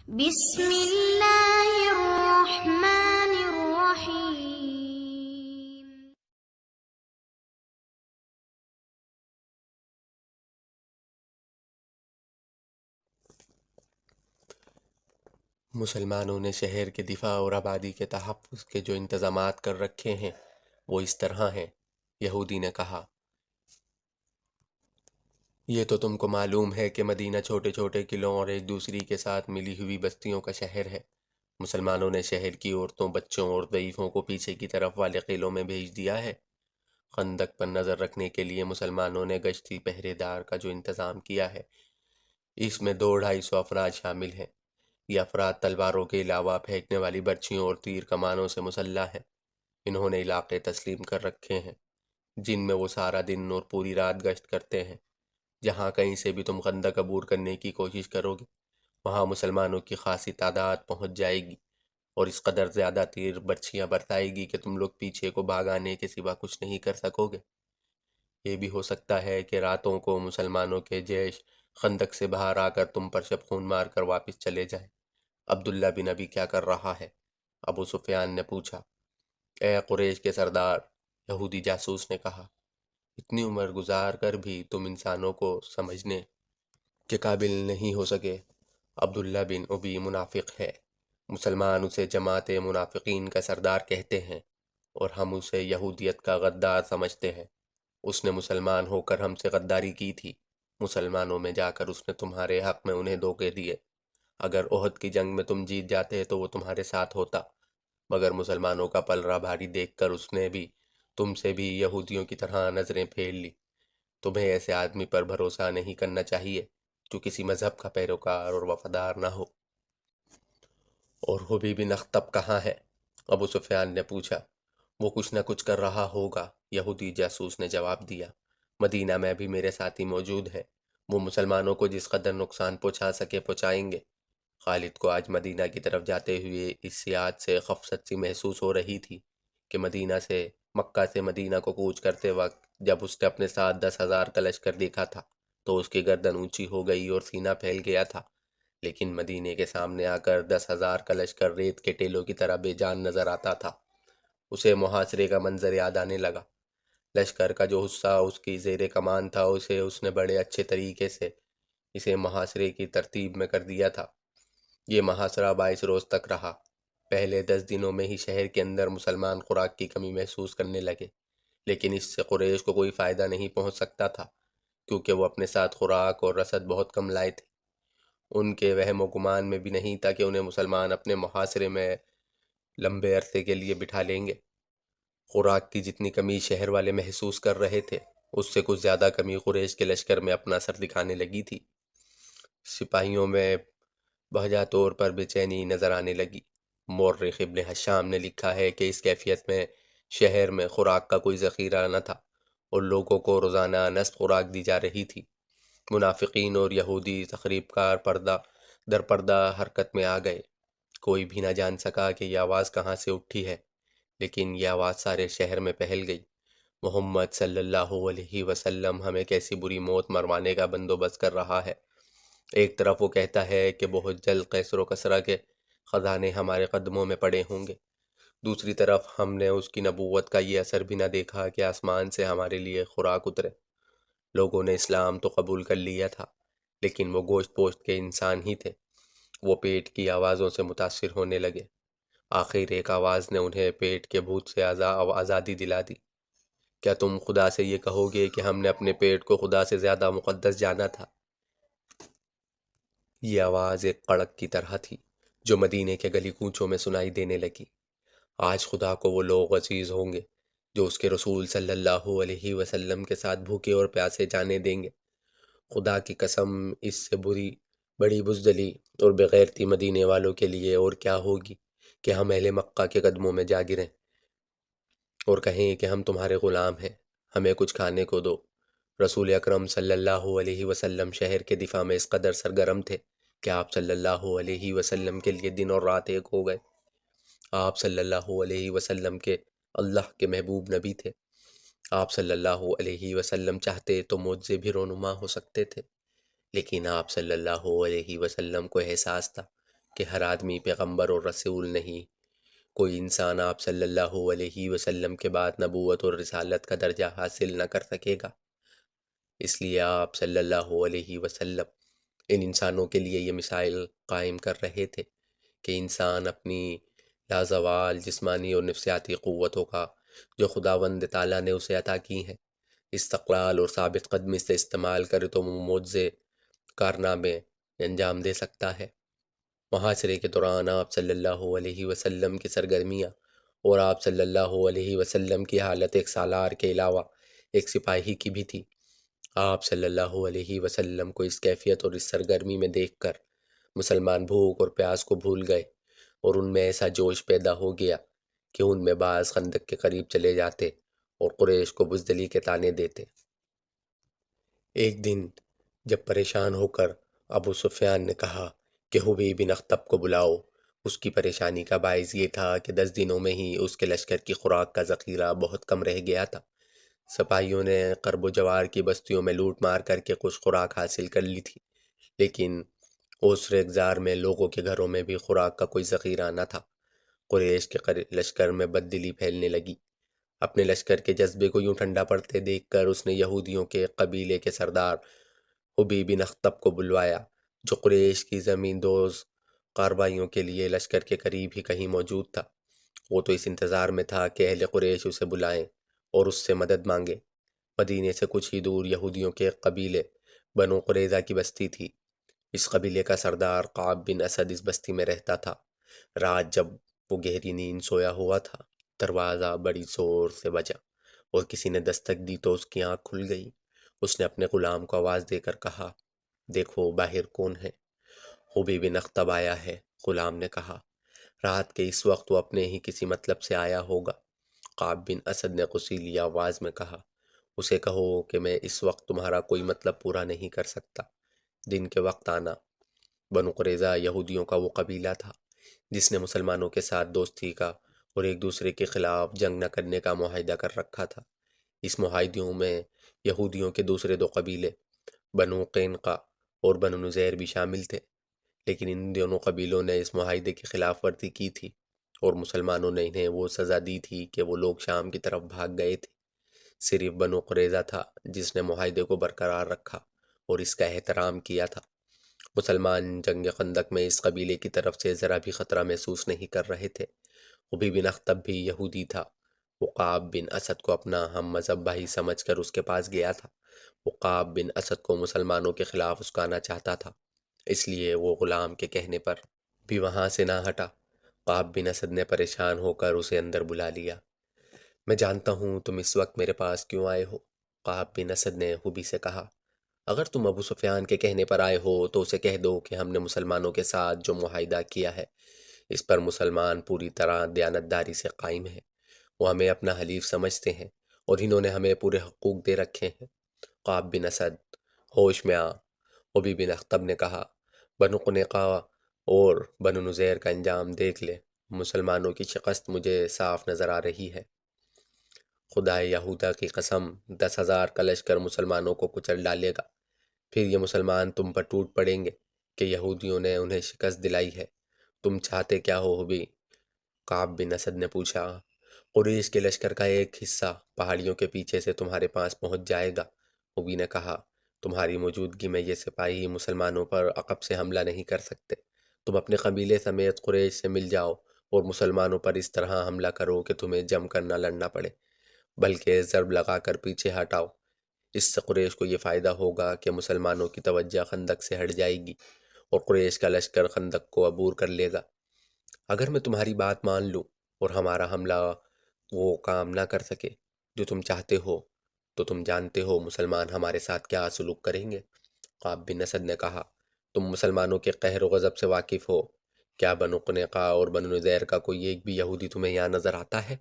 بسم اللہ الرحمن الرحیم۔ مسلمانوں نے شہر کے دفاع اور آبادی کے تحفظ کے جو انتظامات کر رکھے ہیں وہ اس طرح ہیں۔ یہودی نے کہا، یہ تو تم کو معلوم ہے کہ مدینہ چھوٹے چھوٹے قلعوں اور ایک دوسری کے ساتھ ملی ہوئی بستیوں کا شہر ہے۔ مسلمانوں نے شہر کی عورتوں، بچوں اور ضعیفوں کو پیچھے کی طرف والے قلعوں میں بھیج دیا ہے۔ خندق پر نظر رکھنے کے لیے مسلمانوں نے گشتی پہرے دار کا جو انتظام کیا ہے، اس میں 200-250 افراد شامل ہیں۔ یہ افراد تلواروں کے علاوہ پھینکنے والی برچھیوں اور تیر کمانوں سے مسلح ہیں۔ انہوں نے علاقے تسلیم کر رکھے ہیں جن میں وہ سارا دن اور پوری رات گشت کرتے ہیں۔ جہاں کہیں سے بھی تم خندق عبور کرنے کی کوشش کرو گے، وہاں مسلمانوں کی خاصی تعداد پہنچ جائے گی اور اس قدر زیادہ تیر برچھیاں برسائے گی کہ تم لوگ پیچھے کو بھاگ آنے کے سوا کچھ نہیں کر سکو گے۔ یہ بھی ہو سکتا ہے کہ راتوں کو مسلمانوں کے جیش خندق سے باہر آ کر تم پر شب خون مار کر واپس چلے جائیں۔ عبداللہ بن ابی کیا کر رہا ہے؟ ابو سفیان نے پوچھا۔ اے قریش کے سردار، یہودی جاسوس نے کہا، اتنی عمر گزار کر بھی تم انسانوں کو سمجھنے کے قابل نہیں ہو سکے۔ عبداللہ بن ابی منافق ہے، مسلمان اسے جماعت منافقین کا سردار کہتے ہیں اور ہم اسے یہودیت کا غدار سمجھتے ہیں۔ اس نے مسلمان ہو کر ہم سے غداری کی تھی۔ مسلمانوں میں جا کر اس نے تمہارے حق میں انہیں دھوکے دیے۔ اگر احد کی جنگ میں تم جیت جاتے تو وہ تمہارے ساتھ ہوتا، مگر مسلمانوں کا پلڑا بھاری دیکھ کر اس نے بھی تم سے بھی یہودیوں کی طرح نظریں پھیر لی۔ تمہیں ایسے آدمی پر بھروسہ نہیں کرنا چاہیے جو کسی مذہب کا پیروکار اور وفادار نہ ہو۔ اور حبیب بن اخطب کہاں ہے؟ ابو سفیان نے پوچھا۔ وہ کچھ نہ کچھ کر رہا ہوگا، یہودی جاسوس نے جواب دیا۔ مدینہ میں بھی میرے ساتھی موجود ہیں، وہ مسلمانوں کو جس قدر نقصان پہنچا سکے پہنچائیں گے۔ خالد کو آج مدینہ کی طرف جاتے ہوئے اس سیاحت سے خفت سی محسوس ہو رہی تھی کہ مکہ سے مدینہ کو کوچ کرتے وقت جب اس نے اپنے ساتھ 10,000 کا لشکر دیکھا تھا تو اس کی گردن اونچی ہو گئی اور سینہ پھیل گیا تھا، لیکن مدینے کے سامنے آ کر 10,000 کا لشکر ریت کے ٹیلوں کی طرح بے جان نظر آتا تھا۔ اسے محاصرے کا منظر یاد آنے لگا۔ لشکر کا جو حصہ اس کی زیر کمان تھا اس نے بڑے اچھے طریقے سے اسے محاصرے کی ترتیب میں کر دیا تھا۔ یہ محاصرہ 22 روز تک رہا۔ پہلے 10 دنوں میں ہی شہر کے اندر مسلمان خوراک کی کمی محسوس کرنے لگے، لیکن اس سے قریش کو کوئی فائدہ نہیں پہنچ سکتا تھا کیونکہ وہ اپنے ساتھ خوراک اور رسد بہت کم لائے تھے۔ ان کے وہم و گمان میں بھی نہیں تھا کہ انہیں مسلمان اپنے محاصرے میں لمبے عرصے کے لیے بٹھا لیں گے۔ خوراک کی جتنی کمی شہر والے محسوس کر رہے تھے، اس سے کچھ زیادہ کمی قریش کے لشکر میں اپنا اثر دکھانے لگی تھی۔ سپاہیوں میں بہجا طور پر بے چینی نظر آنے لگی۔ مورخ ابن حشام نے لکھا ہے کہ اس کیفیت میں شہر میں خوراک کا کوئی ذخیرہ نہ تھا اور لوگوں کو روزانہ نصف خوراک دی جا رہی تھی۔ منافقین اور یہودی تخریب کار پردہ در پردہ حرکت میں آ گئے۔ کوئی بھی نہ جان سکا کہ یہ آواز کہاں سے اٹھی ہے، لیکن یہ آواز سارے شہر میں پھیل گئی۔ محمد صلی اللہ علیہ وسلم ہمیں کیسی بری موت مروانے کا بندوبست کر رہا ہے۔ ایک طرف وہ کہتا ہے کہ بہت جلد قیصر و کسریٰ کے خزانے ہمارے قدموں میں پڑے ہوں گے، دوسری طرف ہم نے اس کی نبوت کا یہ اثر بھی نہ دیکھا کہ آسمان سے ہمارے لیے خوراک اترے۔ لوگوں نے اسلام تو قبول کر لیا تھا، لیکن وہ گوشت پوشت کے انسان ہی تھے۔ وہ پیٹ کی آوازوں سے متاثر ہونے لگے۔ آخر ایک آواز نے انہیں پیٹ کے بھوت سے آزادی دلا دی۔ کیا تم خدا سے یہ کہو گے کہ ہم نے اپنے پیٹ کو خدا سے زیادہ مقدس جانا تھا؟ یہ آواز ایک کڑک کی طرح تھی جو مدینے کے گلی کوچوں میں سنائی دینے لگی۔ آج خدا کو وہ لوگ عزیز ہوں گے جو اس کے رسول صلی اللہ علیہ وسلم کے ساتھ بھوکے اور پیاسے جانے دیں گے۔ خدا کی قسم، اس سے بڑی بزدلی اور بغیرتی مدینے والوں کے لیے اور کیا ہوگی کہ ہم اہل مکہ کے قدموں میں جا گریں اور کہیں کہ ہم تمہارے غلام ہیں، ہمیں کچھ کھانے کو دو۔ رسول اکرم صلی اللہ علیہ وسلم شہر کے دفاع میں اس قدر سرگرم تھے کہ آپ صلی اللہ علیہ وسلم کے لیے دن اور رات ایک ہو گئے۔ آپ صلی اللہ علیہ وسلم کے اللہ کے محبوب نبی تھے۔ آپ صلی اللہ علیہ وسلم چاہتے تو معجزے بھی رونما ہو سکتے تھے، لیکن آپ صلی اللہ علیہ وسلم کو احساس تھا کہ ہر آدمی پیغمبر اور رسول نہیں، کوئی انسان آپ صلی اللہ علیہ وسلم کے بعد نبوت اور رسالت کا درجہ حاصل نہ کر سکے گا۔ اس لیے آپ صلی اللہ علیہ وسلم ان انسانوں کے لیے یہ مثال قائم کر رہے تھے کہ انسان اپنی لازوال جسمانی اور نفسیاتی قوتوں کا جو خداوند تعالیٰ نے اسے عطا کی ہیں استقلال اور ثابت قدمی سے استعمال کرے تو وہ معجزے کارنامے انجام دے سکتا ہے۔ محاصرے کے دوران آپ صلی اللہ علیہ وسلم کی سرگرمیاں اور آپ صلی اللہ علیہ وسلم کی حالت ایک سالار کے علاوہ ایک سپاہی کی بھی تھی۔ آپ صلی اللہ علیہ وسلم کو اس کیفیت اور اس سرگرمی میں دیکھ کر مسلمان بھوک اور پیاس کو بھول گئے اور ان میں ایسا جوش پیدا ہو گیا کہ ان میں بعض خندق کے قریب چلے جاتے اور قریش کو بزدلی کے طعنے دیتے۔ ایک دن جب پریشان ہو کر ابو سفیان نے کہا کہ حبیب بن اخطب کو بلاؤ، اس کی پریشانی کا باعث یہ تھا کہ 10 دنوں میں ہی اس کے لشکر کی خوراک کا ذخیرہ بہت کم رہ گیا تھا۔ سپاہیوں نے قرب و جوار کی بستیوں میں لوٹ مار کر کے کچھ خوراک حاصل کر لی تھی، لیکن عسر اگزار میں لوگوں کے گھروں میں بھی خوراک کا کوئی ذخیرہ نہ تھا۔ قریش کے لشکر میں بددلی پھیلنے لگی۔ اپنے لشکر کے جذبے کو یوں ٹھنڈا پڑتے دیکھ کر اس نے یہودیوں کے قبیلے کے سردار حبیب بن اخطب کو بلوایا، جو قریش کی زمین دوز کارروائیوں کے لیے لشکر کے قریب ہی کہیں موجود تھا۔ وہ تو اس انتظار میں تھا کہ اہل قریش اسے بلائیں اور اس سے مدد مانگے۔ مدینے سے کچھ ہی دور یہودیوں کے قبیلے بنو قریظہ کی بستی تھی۔ اس قبیلے کا سردار کعب بن اسد اس بستی میں رہتا تھا۔ رات جب وہ گہری نیند سویا ہوا تھا، دروازہ بڑی زور سے بجا اور کسی نے دستک دی تو اس کی آنکھ کھل گئی۔ اس نے اپنے غلام کو آواز دے کر کہا، دیکھو باہر کون ہے؟ حبیب بن اخطب آیا ہے، غلام نے کہا۔ رات کے اس وقت وہ اپنے ہی کسی مطلب سے آیا ہوگا۔ کعب بن اسد نے غصیلی آواز میں کہا، اسے کہو کہ میں اس وقت تمہارا کوئی مطلب پورا نہیں کر سکتا، دن کے وقت آنا۔ بنو قریظہ یہودیوں کا وہ قبیلہ تھا جس نے مسلمانوں کے ساتھ دوستی کا اور ایک دوسرے کے خلاف جنگ نہ کرنے کا معاہدہ کر رکھا تھا۔ اس معاہدوں میں یہودیوں کے دوسرے دو قبیلے بنو قینقاع اور بنو نذیر بھی شامل تھے، لیکن ان دونوں قبیلوں نے اس معاہدے کی خلاف ورزی کی تھی اور مسلمانوں نے انہیں وہ سزا دی تھی کہ وہ لوگ شام کی طرف بھاگ گئے تھے۔ صرف بنو قریظہ تھا جس نے معاہدے کو برقرار رکھا اور اس کا احترام کیا تھا۔ مسلمان جنگ خندق میں اس قبیلے کی طرف سے ذرا بھی خطرہ محسوس نہیں کر رہے تھے۔ حبیب بن اخطب بھی یہودی تھا۔ وہ کعب بن اسد کو اپنا ہم مذہب بھائی سمجھ کر اس کے پاس گیا تھا۔ وہ کعب بن اسد کو مسلمانوں کے خلاف اسکانا چاہتا تھا، اس لیے وہ غلام کے کہنے پر بھی وہاں سے نہ ہٹا۔ کعب بن اسد نے پریشان ہو کر اسے اندر بلا لیا۔ میں جانتا ہوں تم اس وقت میرے پاس کیوں آئے ہو، کعب بن اسد نے حبی سے کہا۔ اگر تم ابو سفیان کے کہنے پر آئے ہو تو اسے کہہ دو کہ ہم نے مسلمانوں کے ساتھ جو معاہدہ کیا ہے اس پر مسلمان پوری طرح دیانتداری سے قائم ہیں۔ وہ ہمیں اپنا حلیف سمجھتے ہیں اور انہوں نے ہمیں پورے حقوق دے رکھے ہیں۔ کعب بن اسد، ہوش میں آ، حبی بن اخطب نے کہا۔ بنو قینقاع اور بنو نذیر کا انجام دیکھ لے، مسلمانوں کی شکست مجھے صاف نظر آ رہی ہے۔ خدائے یہودا کی قسم، 10,000 کا لشکر مسلمانوں کو کچل ڈالے گا، پھر یہ مسلمان تم پر ٹوٹ پڑیں گے کہ یہودیوں نے انہیں شکست دلائی ہے۔ تم چاہتے کیا ہو حبی؟ کعب بن اسد نے پوچھا۔ قریش کے لشکر کا ایک حصہ پہاڑیوں کے پیچھے سے تمہارے پاس پہنچ جائے گا، حبی نے کہا۔ تمہاری موجودگی میں یہ سپاہی مسلمانوں پر عقب سے حملہ نہیں کر سکتے۔ تم اپنے قبیلے سمیت قریش سے مل جاؤ اور مسلمانوں پر اس طرح حملہ کرو کہ تمہیں جم کر نہ لڑنا پڑے، بلکہ ضرب لگا کر پیچھے ہٹاؤ۔ اس سے قریش کو یہ فائدہ ہوگا کہ مسلمانوں کی توجہ خندق سے ہٹ جائے گی اور قریش کا لشکر خندق کو عبور کر لے گا۔ اگر میں تمہاری بات مان لوں اور ہمارا حملہ وہ کام نہ کر سکے جو تم چاہتے ہو تو تم جانتے ہو مسلمان ہمارے ساتھ کیا سلوک کریں گے۔ کعب بن اسد نے کہا، تم مسلمانوں کے قہر و غضب سے واقف ہو، کیا بنو قینقاع اور بنو نذیر کا کوئی ایک بھی یہودی تمہیں یہاں نظر آتا ہے؟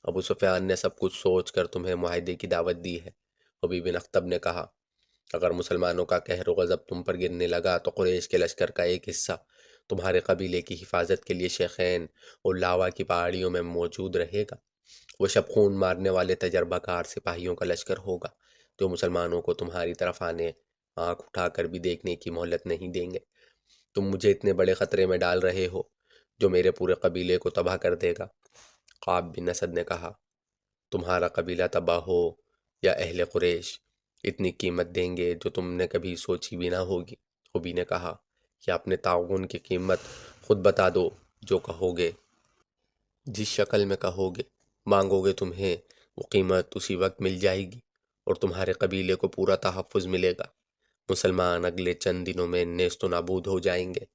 ابو سفیان نے سب کچھ سوچ کر تمہیں معاہدے کی دعوت دی ہے، حبیب بن اخطب نے کہا۔ اگر مسلمانوں کا قہر و غضب تم پر گرنے لگا تو قریش کے لشکر کا ایک حصہ تمہارے قبیلے کی حفاظت کے لیے شیخین اور لاوا کی پہاڑیوں میں موجود رہے گا۔ وہ شب خون مارنے والے تجربہ کار سپاہیوں کا لشکر ہوگا جو مسلمانوں کو تمہاری طرف آنے، آنکھ اٹھا کر بھی دیکھنے کی مہلت نہیں دیں گے۔ تم مجھے اتنے بڑے خطرے میں ڈال رہے ہو جو میرے پورے قبیلے کو تباہ کر دے گا۔ کعب بن اسد نے کہا، تمہارا قبیلہ تباہ ہو یا اہل قریش اتنی قیمت دیں گے جو تم نے کبھی سوچی بھی نہ ہوگی۔ حبی نے کہا، یا اپنے تعاون کی قیمت خود بتا دو، جو کہو گے، جس شکل میں کہو گے، مانگو گے تمہیں وہ قیمت اسی وقت مل جائے گی اور تمہارے قبیلے کو پورا تحفظ ملے گا۔ مسلمان اگلے چند دنوں میں نیست و نابود ہو جائیں گے،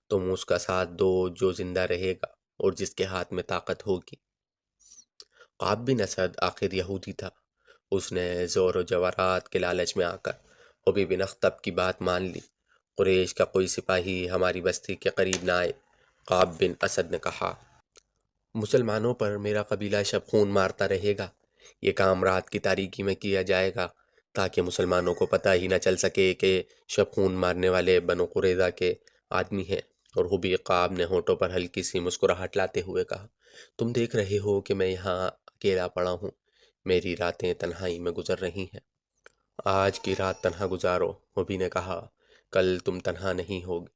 تم اس کا ساتھ دو جو زندہ رہے گا اور جس کے ہاتھ میں طاقت ہوگی۔ کعب بن اسد آخر یہودی تھا، اس نے زور و جواہرات کے لالچ میں آ کر حبی بن اخطب کی بات مان لی۔ قریش کا کوئی سپاہی ہماری بستی کے قریب نہ آئے۔ کعب بن اسد نے کہا، مسلمانوں پر میرا قبیلہ شب خون مارتا رہے گا۔ یہ کام رات کی تاریکی میں کیا جائے گا تاکہ مسلمانوں کو پتہ ہی نہ چل سکے کہ شب خون مارنے والے بنو قریظہ کے آدمی ہیں۔ اور حبی کعب نے ہونٹوں پر ہلکی سی مسکراہٹ لاتے ہوئے کہا، تم دیکھ رہے ہو کہ میں یہاں اکیلا پڑا ہوں، میری راتیں تنہائی میں گزر رہی ہیں۔ آج کی رات تنہا گزارو، حبی نے کہا، کل تم تنہا نہیں ہوگے۔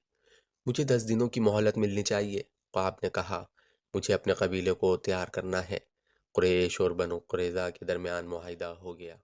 مجھے 10 دنوں کی مہلت ملنی چاہیے، کعب نے کہا، مجھے اپنے قبیلے کو تیار کرنا ہے۔ قریش اور بنو قریظہ کے درمیان معاہدہ ہو گیا۔